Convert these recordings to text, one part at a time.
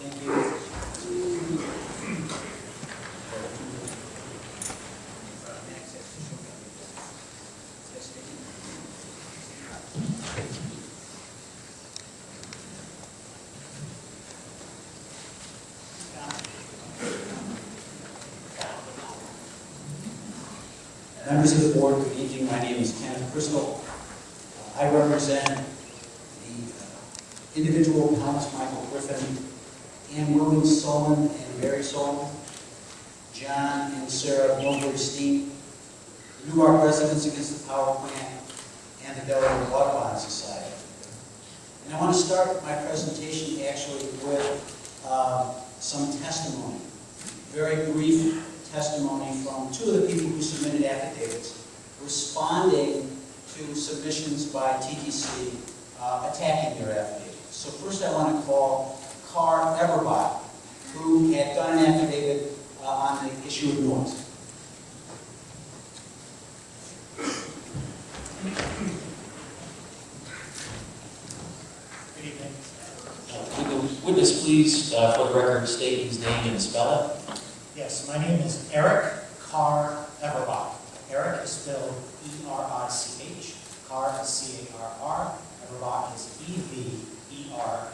Thank you. Members of the board, good evening. My name is Kenneth Crystal. I represent the individual appellants Michael Griffin, Ann Williams Solon and Mary Solon, John and Sarah Milford-Steen, the Newark residents against the power plant, and the Delaware Audubon Society. And I want to start my presentation actually with some testimony, very brief testimony from two of the people who submitted affidavits responding to submissions by TTC attacking their affidavits. So first I want to call Carr Everbach, who had done an affidavit on the issue of noise. Good evening. Would the witness please, for the record, state his name and spell it? Yes, my name is Eric Carr Everbach. Eric is spelled E-R-I-C-H. Carr is C-A-R-R. Everbach is E-V-E-R-B-A-C-H.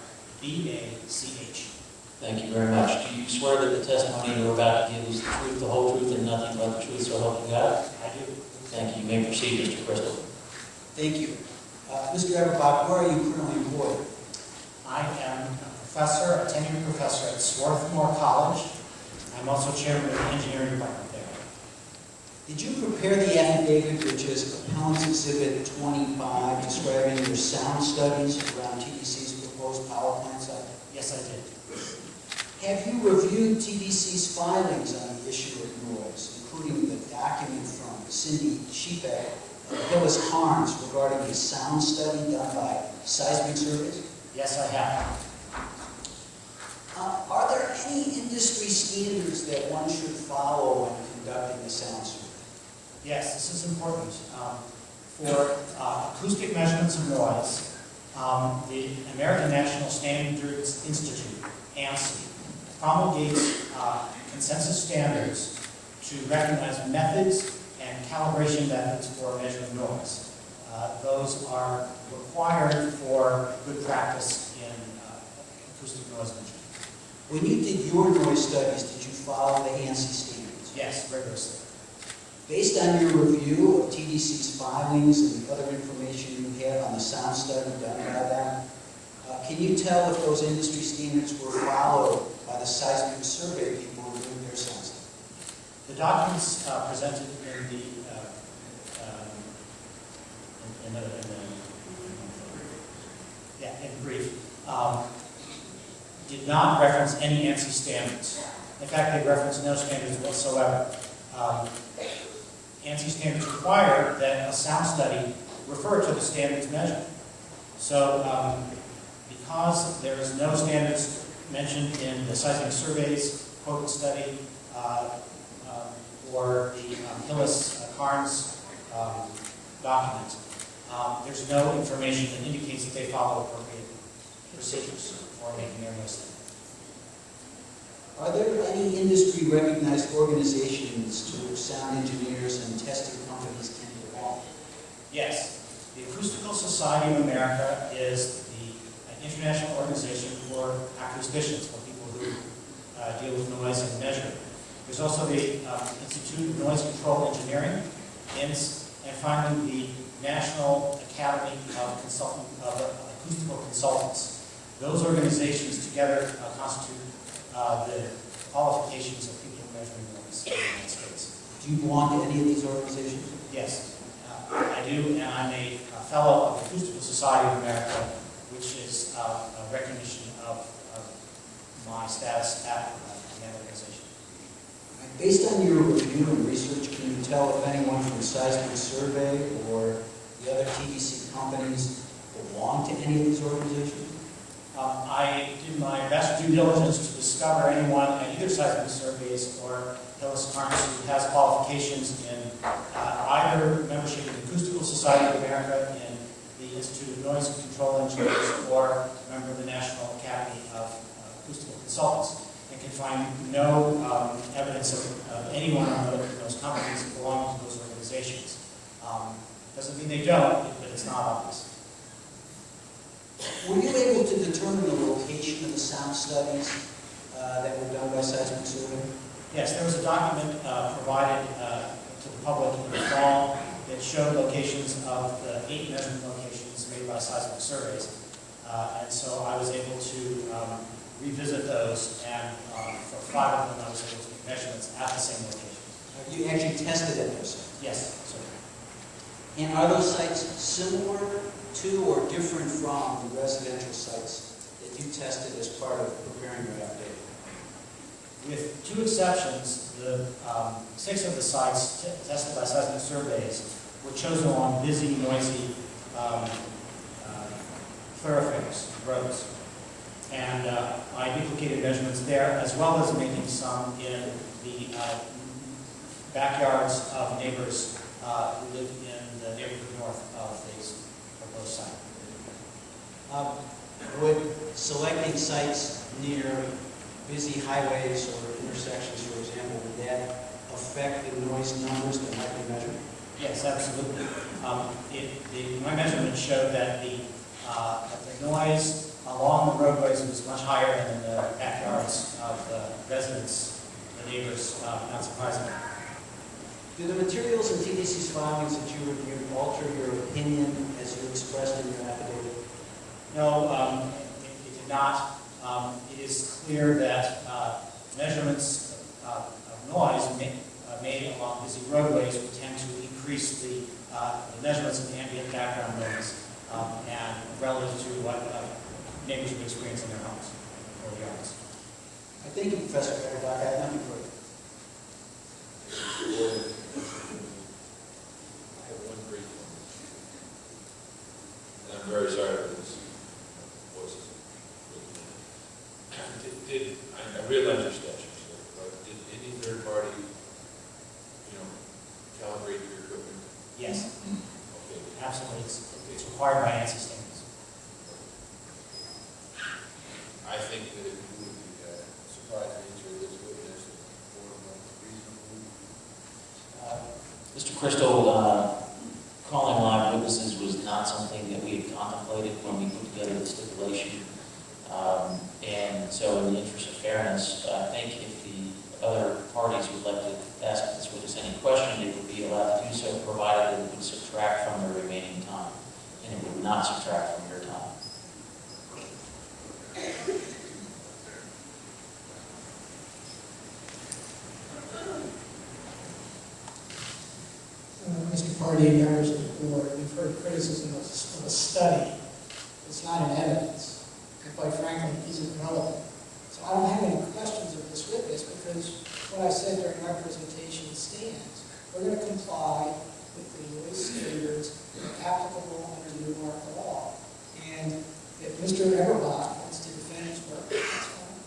Thank you very much. Do you swear that the testimony you're about to give is the truth, the whole truth, and nothing but the truth, so help you God? I do. Thank you. You may proceed, Mr. Crystal. Thank you. Mr. Everbach, where are you currently employed? I am a professor, a tenured professor at Swarthmore College. I'm also chairman of the engineering department there. Did you prepare the affidavit, which is Appellants Exhibit 25, describing your sound studies around TDC's proposed power plant site? Yes, I did. Have you reviewed TDC's filings on the issue of noise, including the document from Cindy Sheepek of Hillis Carnes regarding a sound study done by seismic surveys? Yes, I have. Are there any industry standards that one should follow when conducting a sound survey? Yes, this is important. For acoustic measurements of noise, the American National Standards Institute, ANSI, promulgates consensus standards to recognize methods and calibration methods for measuring noise. Those are required for good practice in acoustic noise measurement. When you did your noise studies, did you follow the ANSI standards? Yes, rigorously. Based on your review of TDC's filings and the other information you have on the sound study done by them, can you tell if those industry standards were followed by the seismic survey people who were doing their sound study? The documents presented in brief did not reference any ANSI standards. In fact, they reference no standards whatsoever. ANSI standards require that a sound study refer to the standards measured. So because there is no standards mentioned in the seismic surveys quoted study or the Hillis Carnes document, there's no information that indicates that they follow appropriate procedures for making their noise study. Are there any industry-recognized organizations to which sound engineers and testing companies can belong? Yes. The Acoustical Society of America is an international organization for acousticians, for people who deal with noise and measurement. There's also the Institute of Noise Control Engineering, and finally the National Academy of Acoustical Consultants. Those organizations together constitute the qualifications of people measuring noise in the United States. Do you belong to any of these organizations? Yes, I do, and I'm a fellow of the Acoustical Society of America, which is a recognition of my status at that organization. Based on your review and research, can you tell if anyone from Seismic Survey or the other TDC companies belong to any of these organizations? I did my best due diligence to discover anyone at either Seismic Surveys or Hillis Carnes who has qualifications in either membership in the Acoustical Society of America, in the Institute of Noise Control Engineers, or member of the National Academy of acoustical consultants, and can find no evidence of anyone on those companies belonging to those organizations. Doesn't mean they don't, but it's not obvious. Were you able to determine the location of the sound studies that were done by Seismic Survey? Yes, there was a document provided to the public in the fall that showed locations of the 8 measurement locations made by seismic surveys. And so I was able to revisit those, and for 5 of them I was able to make measurements at the same location. You actually tested at those sites? Yes, sir. And are those sites similar to or different from the residential sites that you tested as part of preparing your affidavit? With 2 exceptions, the 6 of the sites tested by seismic surveys were chosen along busy, noisy thoroughfares, roads. And I duplicated measurements there, as well as making some in the backyards of neighbors who live in the neighborhood north of these proposed site. Would selecting sites near busy highways or intersections, for example, would that affect the noise numbers that might be measured? Yes, absolutely. My measurement showed that the noise along the roadways was much higher than in the backyards of the residents, the neighbors, not surprisingly. Do the materials in TDC's filings that you reviewed alter your opinion as you expressed in your affidavit? No, it did not. It is clear that measurements of noise made along busy roadways would tend to increase the measurements of the ambient background noise and relative to what neighbors would experience in their homes or yards. I thank you, Professor Everbach. I have nothing further. I have one brief one. And I'm very sorry for this. I realize your statutes, but did any third party, calibrate your equipment? Yes, Okay. absolutely. It's required by ANSI standards. I think that it would be surprised to answer this witness for reasonable. Mr. Crystal, calling live witnesses was not something that we had contemplated when we put together the stipulation. And so in the interest of fairness, I think if the other parties would like to ask this witness any question, they would be allowed to do so, provided that it would subtract from their remaining time, and it would not subtract from your time. Mr. Pardee, members of the board, we've heard criticism of a study. It's not in evidence. And quite frankly, isn't relevant. So I don't have any questions of this witness because what I said during my presentation stands. We're going to comply with the noise standards that are applicable under the Newark law. And if Mr. Everbach wants to defend his work, that's fine.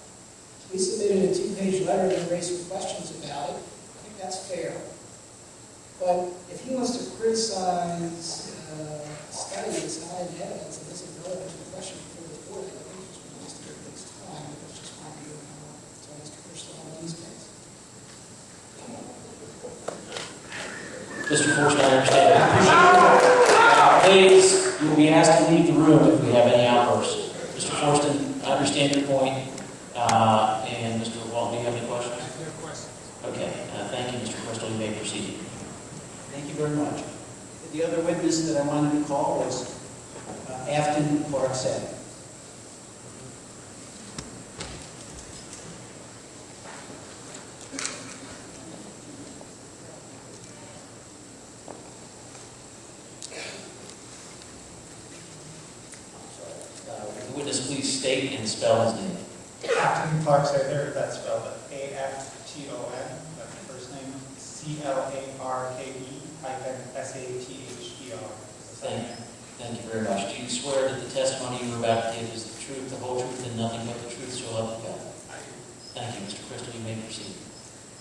We submitted a 2-page letter that raised some questions about it. I think that's fair. But if he wants to criticize a study that's not in evidence and isn't relevant to the question before the board, I think it's just waste everybody's time. It's just not good. So Mr. Crystal on these things. Mr. Forsten, I understand. Please, you will be asked to leave the room if we have any outbursts. Mr. Forsten, I understand your point. And Mr. Walton, do you have any questions? No questions. Okay. Thank you, Mr. Crystal. You may proceed. Thank you very much. The other witness that I wanted to call was Afton, Clarke-Sather. Would the witness please state and spell his name? Afton Clarke-Sather, that's spelled A-F-T-O-N, that's the first name, C-L-A-R-K-E-S-A-T-H-E-R. Thank you very much. Do you swear that the testimony you are about to give is the truth, the whole truth, and nothing but the truth, so help you God? I do. Thank you, Mr. Crystal. You may proceed.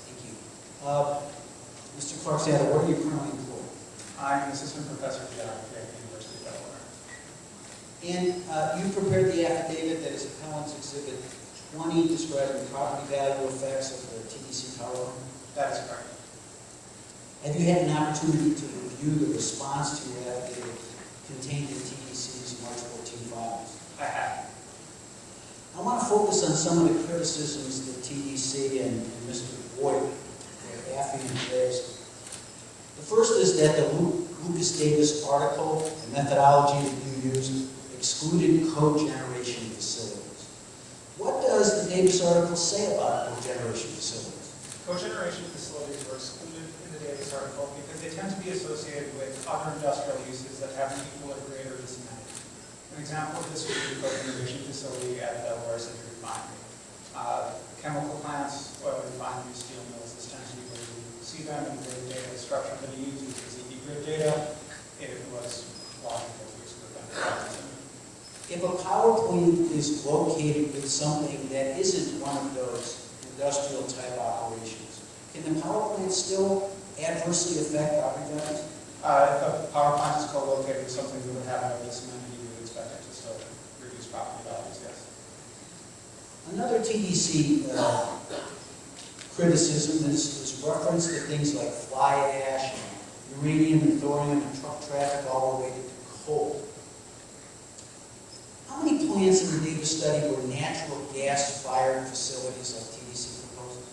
Thank you. Mr. Clarke-Sather, where are you currently employed? I'm an assistant professor of geography at the University of Delaware. And you prepared the affidavit that is Appellants Exhibit 20 describing property value effects of the TDC power line. That is correct. Have you had an opportunity to review the response to your affidavit contained in TDC's March 14 filings? I have. I want to focus on some of the criticisms that TDC and Mr. Boyd, or Afton, raised. The first is that the Lucas Davis article and methodology that you used excluded cogeneration facilities. What does the Davis article say about cogeneration facilities? Cogeneration facilities were excluded in the Davis article because they tend to be associated with other industrial uses that have an equal or greater dissemination. An example of this would be the cogeneration facility at Delaware City Refinery. Chemical plants, oil refineries, steel mills, this tends to be where you see them in grid data structure that you use is the grid data. It was logical to exclude them. If a power plant is located with something that isn't one of those industrial type operations, can the power plant still adversely affect property values? If a power plant is co-located with something that would have no dissemination, you would expect it to still reduce property values, yes. Another TDC criticism is reference to things like fly ash, and uranium and thorium and truck traffic all related to coal. How many plants in the Davis study were natural gas-fired facilities like TDC proposes?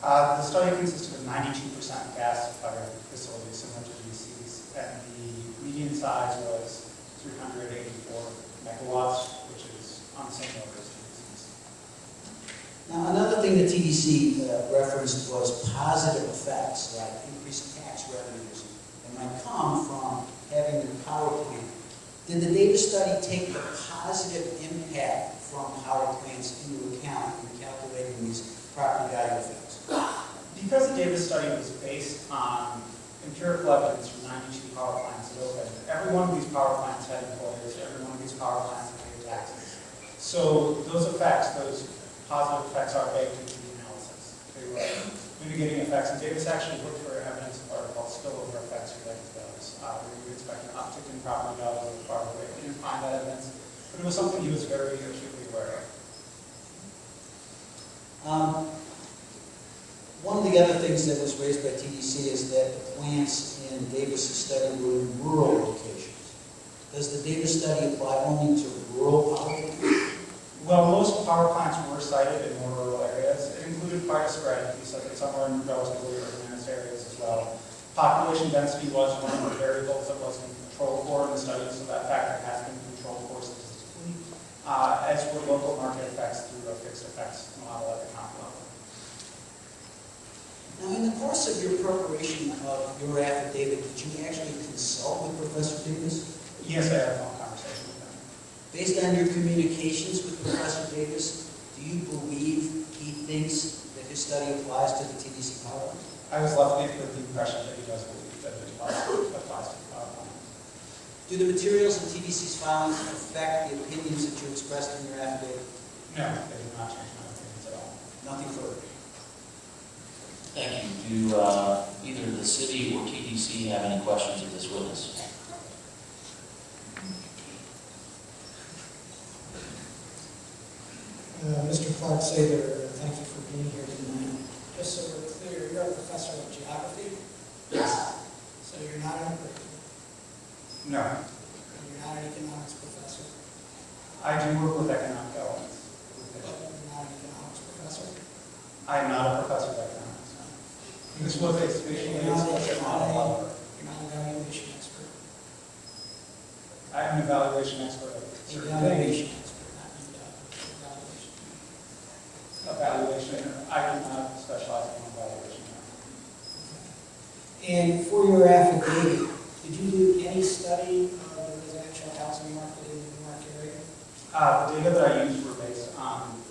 The study consisted of 92% gas-fired facilities similar to DC's, and the median size was 384 megawatts, which is on the same order as TDC's. Now, another thing that TDC referenced was positive effects, like increased tax revenues that might come from having the power plant. Did the Davis study take the positive impact from power plants into account in calculating these property value effects? Because the Davis study was based on empirical evidence from 92 power plants that opened, every one of these power plants had employees, every one of these power plants paid taxes. So those effects, those positive effects are baked into the analysis. They were mitigating effects, and Davis actually looked for evidence of what are called spillover effects related to those. Where you would expect an uptick in property values of the far away. We didn't find that evidence, but it was something he was very acutely aware of. One of the other things that was raised by TDC is that the plants in Davis' study were in rural locations. Does the Davis study apply only to rural power plants? Well, most power plants were sited in more rural areas. It included quite a spread. He said that some were in relatively urbanized areas as well. Population density was one of the variables that wasn't controlled for in the study, so that factor has been controlled for statistically, as were local market effects through a fixed effects model at the county level. Now, in the course of your preparation of your affidavit, did you actually consult with Professor Davis? Yes, I had a phone conversation with him. Based on your communications with Professor Davis, do you believe he thinks that his study applies to the TDC power plant? I was left with the impression that he does believe that it applies to the power plant. Do the materials in TDC's filings affect the opinions that you expressed in your affidavit? No, they do not change my opinions at all. Nothing further. Thank you. Do either the city or TDC have any questions of this witness? Mr. Clarke-Sather, thank you for being here tonight. Just so we're clear, you're a professor of geography? Yes. So you're not an empirical? No. And you're not an economics professor? I do work with economic elements. But you're not an economics professor? I am not a professor of economics. This was a spatially explicit model, however. You're not an evaluation expert? I am an evaluation expert of certain Evaluation things. expert, not evaluation. Evaluation, I do not specialize in evaluation. And for your affidavit, did you do any study of the residential housing market in the Newark area? The data that I used were based on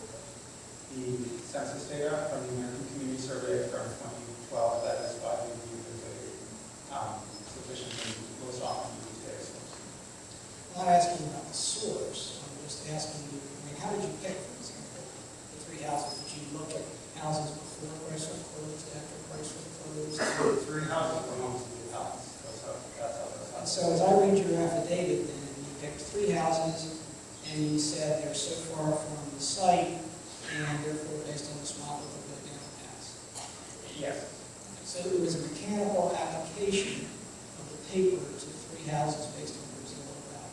the census data from the American Community Survey from 2012. That is why we view as a sufficient and most often used data source. I'm not asking about the source, I'm just asking you, how did you pick, for example, the three houses? Did you look at houses before price were closed, after price were closed? Three houses were homes and two houses. That's how those And houses. so as I read your affidavit, then you picked three houses, and you said they're so far from the site, and Yes. So it was a mechanical application of the paper to 3 houses based on what was in the ground.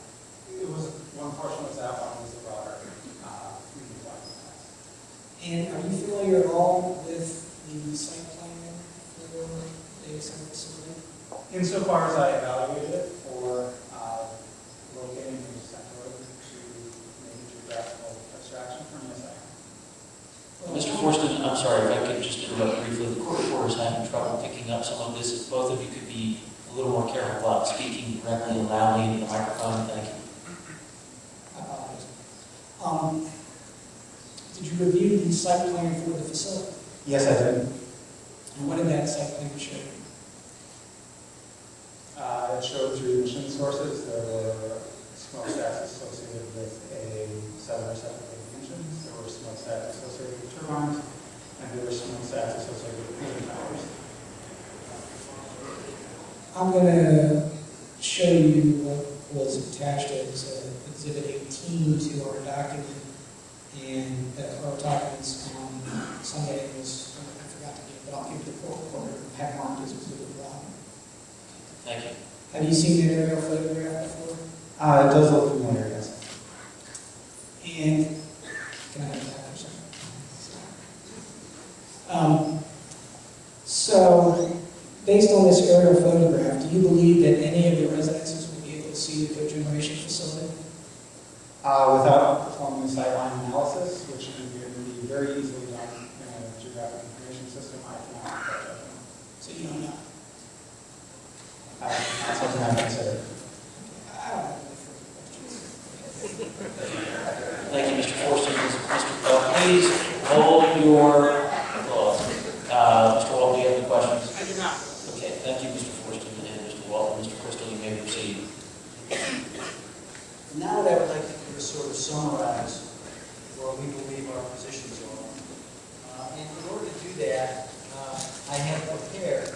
It was, one portion was that, one was the broader 3D deployment class. And are you familiar at all with the site plan for the data center facility? Insofar as I evaluated it for locating the center to make a geographical abstraction from the site. Mr. Forsten, I'm sorry if I could just interrupt briefly. The court reporter is having trouble picking up some of this. If both of you could be a little more careful about speaking directly and loudly into the microphone, thank you. I apologize. Did you review the site plan for the facility? Yes, I did. And what did that site plan show you? It showed 3 emission sources. There were smokestacks associated with a 7 or 7 engines. There were smokestacks associated with turbines, and there were smokestacks associated with cooling towers. I'm going to show you what was attached as Exhibit 18 to our document, and our documents on Sunday was, I forgot to give, but I'll give the court reporter, have marked as Exhibit 1. Thank you. Have you seen an aerial photograph before? It does look familiar, yes. And, can I have that for a second? So, based on this aerial photograph, do you believe that any of the residences will be able to see the cogeneration facility? Without performing a sightline analysis, which can be very easily done in a geographic information system, I cannot make that judgment. So you don't know? Not something I consider. I don't have any further questions. Thank you, Mr. Forsten. Please hold your applause. Mr. Walton, do you have any questions? I do not. Okay, thank you, Mr. Forsten and Mr. Walton. Mr. Crystal, you may proceed. Now what I would like to do is sort of summarize what we believe our positions are. And in order to do that, I have prepared